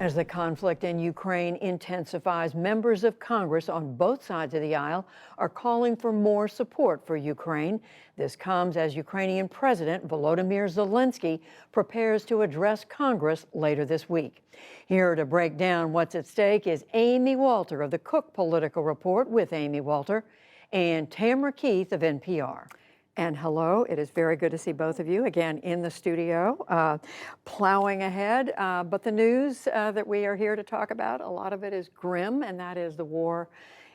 As the conflict in Ukraine intensifies, members of Congress on both sides of the aisle are calling for more support for Ukraine. This comes as Ukrainian President Volodymyr Zelensky prepares to address Congress later this week. Here to break down what's at stake is Amy Walter of the Cook Political Report with Amy Walter and Tamara Keith of NPR. And hello, it is very good to see both of you again in the studio, plowing ahead. But the news that we are here to talk about, a lot of it is grim, and that is the war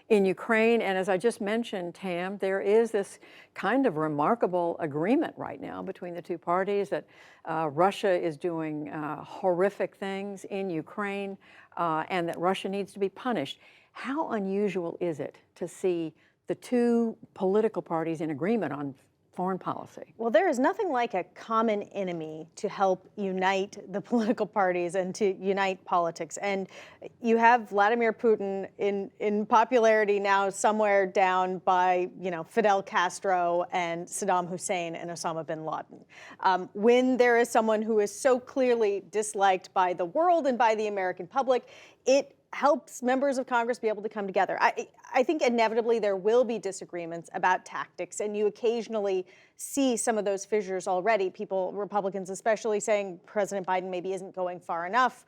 in Ukraine. And as I just mentioned, Tam, there is this kind of remarkable agreement right now between the two parties that Russia is doing horrific things in Ukraine and that Russia needs to be punished. How unusual is it to see the two political parties in agreement on foreign policy? Well, there is nothing like a common enemy to help unite the political parties and to unite politics. And you have Vladimir Putin in popularity now somewhere down by, Fidel Castro and Saddam Hussein and Osama bin Laden. When there is someone who is so clearly disliked by the world and by the American public, it helps members of Congress be able to come together. I think inevitably there will be disagreements about tactics, and you occasionally see some of those fissures already. People, Republicans especially, saying President Biden maybe isn't going far enough.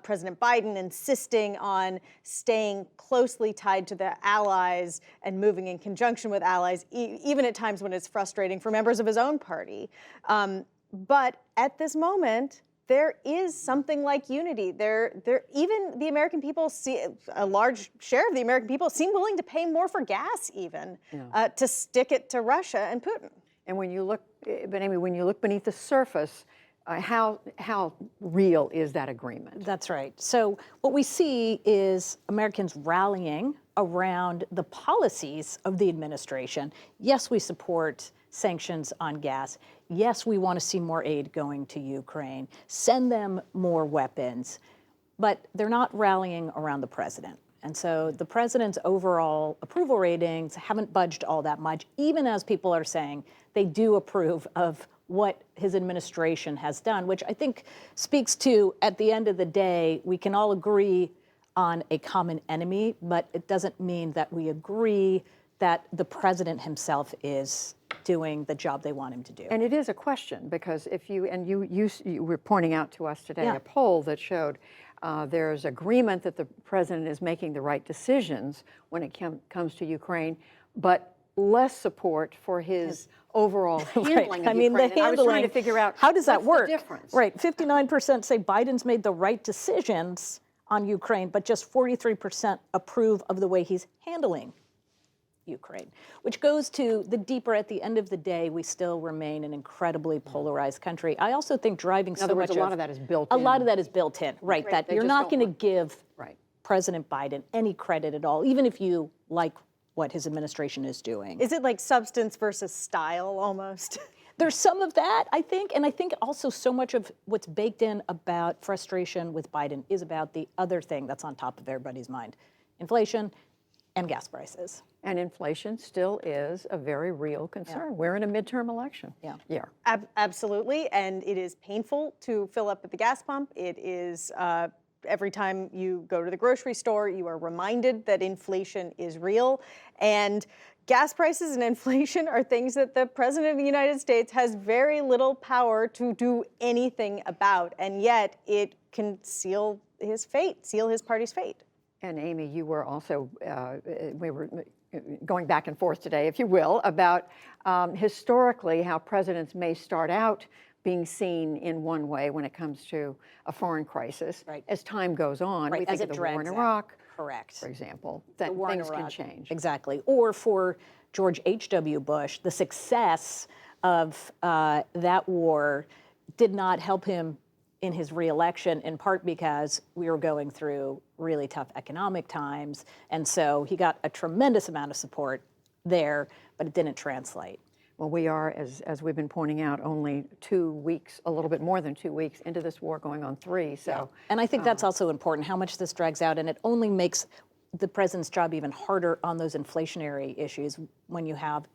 President Biden insisting on staying closely tied to the allies and moving in conjunction with allies, even at times when it's frustrating for members of his own party. But at this moment, there is something like unity. Even the American people a large share of the American people seem willing to pay more for gas, even to stick it to Russia and Putin. And when you look, but Amy, when you look beneath the surface, how real is that agreement? That's right. So what we see is Americans rallying around the policies of the administration. Yes, we support sanctions on gas. Yes, we want to see more aid going to Ukraine, send them more weapons, but they're not rallying around the president. And so the president's overall approval ratings haven't budged all that much, even as people are saying they do approve of what his administration has done, which I think speaks to, at the end of the day, we can all agree on a common enemy, but it doesn't mean that we agree that the president himself is doing the job they want him to do. And it is a question, because if you were pointing out to us today a poll that showed there's agreement that the president is making the right decisions when it comes to Ukraine, but less support for his overall handling of Ukraine. The handling, I was trying to figure out how does that work? The difference? Right, 59% say Biden's made the right decisions on Ukraine, but just 43% approve of the way he's handling Ukraine, which goes to the deeper, at the end of the day, we still remain an incredibly polarized country. I also think driving so much a lot of that is built in. A lot of that is built in, right? That you're not going to give President Biden any credit at all, even if you like what his administration is doing. Is it like substance versus style almost? There's some of that, I think, and I think also so much of what's baked in about frustration with Biden is about the other thing that's on top of everybody's mind: inflation and gas prices. And inflation still is a very real concern. Yeah. We're in a midterm election. Yeah. Absolutely, and it is painful to fill up at the gas pump. It is every time you go to the grocery store, you are reminded that inflation is real. And gas prices and inflation are things that the President of the United States has very little power to do anything about, and yet it can seal his party's fate. And Amy, you were also, we were going back and forth today, if you will, about historically how presidents may start out being seen in one way when it comes to a foreign crisis. Right. As time goes on, we think of the war in Iraq, correct, for example, that things can change. Exactly. Or for George H.W. Bush, the success of that war did not help him in his reelection, in part because we were going through really tough economic times. And so he got a tremendous amount of support there, but it didn't translate. Well, we are, as we've been pointing out, only 2 weeks, a little bit more than 2 weeks into this war, going on 3. So, yeah. And I think that's also important, how much this drags out, and it only makes the president's job even harder on those inflationary issues. When you have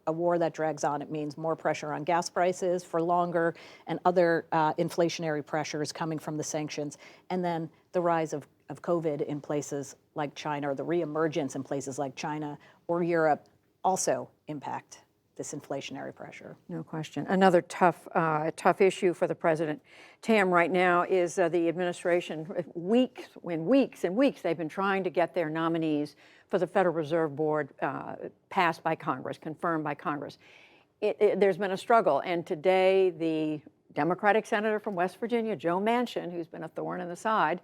a war that drags on, it means more pressure on gas prices for longer and other inflationary pressures coming from the sanctions. And then the rise of COVID in places like China, or the reemergence in places like China or Europe, also impact this inflationary pressure. No question. Another tough issue for the president, Tam, right now is the administration. Weeks and weeks, they've been trying to get their nominees for the Federal Reserve Board passed by Congress, confirmed by Congress. There's been a struggle, and today the Democratic senator from West Virginia, Joe Manchin, who's been a thorn in the side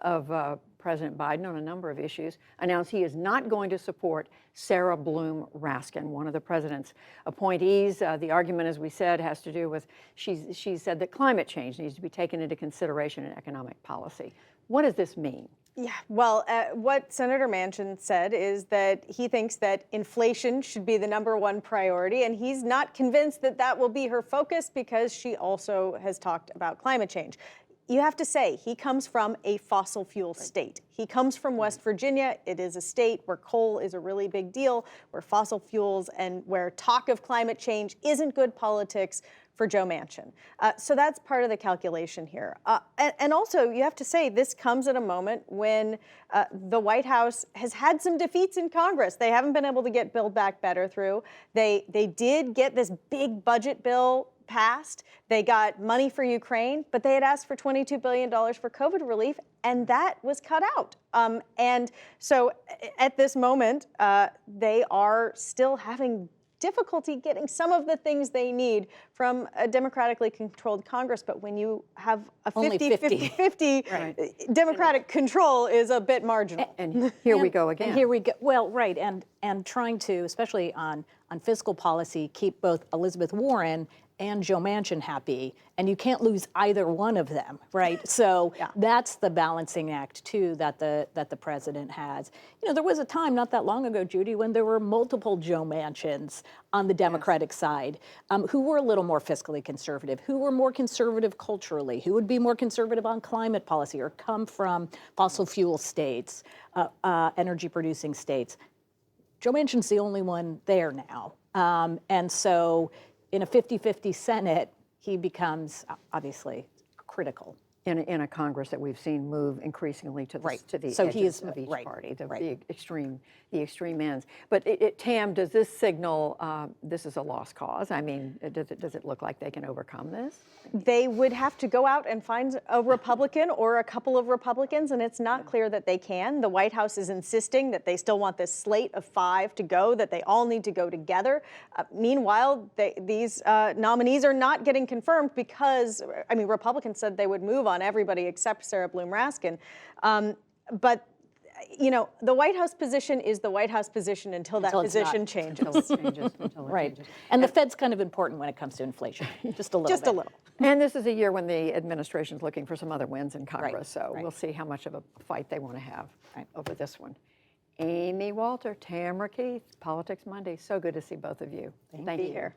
of President Biden on a number of issues, announced he is not going to support Sarah Bloom Raskin, one of the president's appointees. The argument, as we said, has to do with she said that climate change needs to be taken into consideration in economic policy. What does this mean? Yeah, well, what Senator Manchin said is that he thinks that inflation should be the #1 priority, and he's not convinced that that will be her focus because she also has talked about climate change. You have to say, he comes from a fossil fuel state. He comes from West Virginia. It is a state where coal is a really big deal, where fossil fuels and where talk of climate change isn't good politics for Joe Manchin. So that's part of the calculation here. And also, you have to say, this comes at a moment when the White House has had some defeats in Congress. They haven't been able to get Build Back Better through. They did get this big budget bill passed. They got money for Ukraine, but they had asked for $22 billion for COVID relief, and that was cut out. And so at this moment, they are still having difficulty getting some of the things they need from a democratically controlled Congress. But when you have a 50-50 right. Democratic control is a bit marginal. And here we go again. And here we go. Well, right. And trying to, especially on fiscal policy, keep both Elizabeth Warren and Joe Manchin happy, and you can't lose either one of them, right? So yeah. That's the balancing act too that the president has. You know, there was a time not that long ago, Judy, when there were multiple Joe Manchins on the Democratic yes. side who were a little more fiscally conservative, who were more conservative culturally, who would be more conservative on climate policy or come from fossil fuel states, energy-producing states. Joe Manchin's the only one there now, and so. In a 50-50 Senate, he becomes obviously critical. In a Congress that we've seen move increasingly to the, right. to the so edges of each party, the extreme ends. But Tam, does this signal this is a lost cause? I mean, does it look like they can overcome this? They would have to go out and find a Republican or a couple of Republicans, and it's not clear that they can. The White House is insisting that they still want this slate of 5 to go, that they all need to go together. Meanwhile, these nominees are not getting confirmed because, I mean, Republicans said they would move on everybody except Sarah Bloom Raskin. But, you know, the White House position is the White House position until that position changes. Right. And the Fed's kind of important when it comes to inflation, just a little just bit. a little. And this is a year when the administration's looking for some other wins in Congress, right. so right. we'll see how much of a fight they want to have right. over this one. Amy Walter, Tamara Keith, Politics Monday. So good to see both of you. Thank you. Here.